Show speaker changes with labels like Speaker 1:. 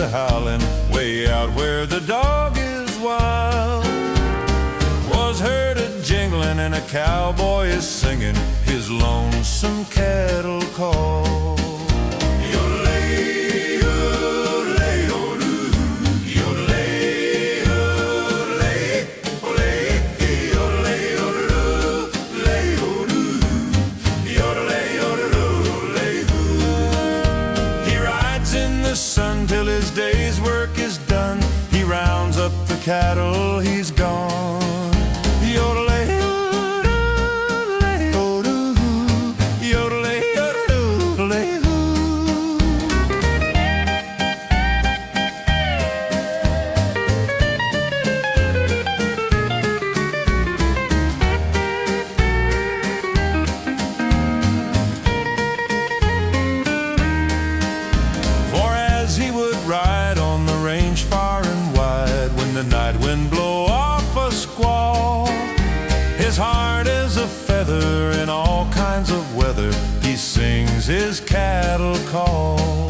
Speaker 1: howlin', way out where the dog is wild. Was heard a jinglin' and a cowboy is singing his lonesome cattle call. Sun till his day's work is done. He rounds up the cattle, he's gone. Yodel-lay-hee-hoo, yodel-lay-hee-hoo. He would ride on the range far and wide when the night wind blow off a squall. His heart is a feather in all kinds of weather. He sings his cattle call.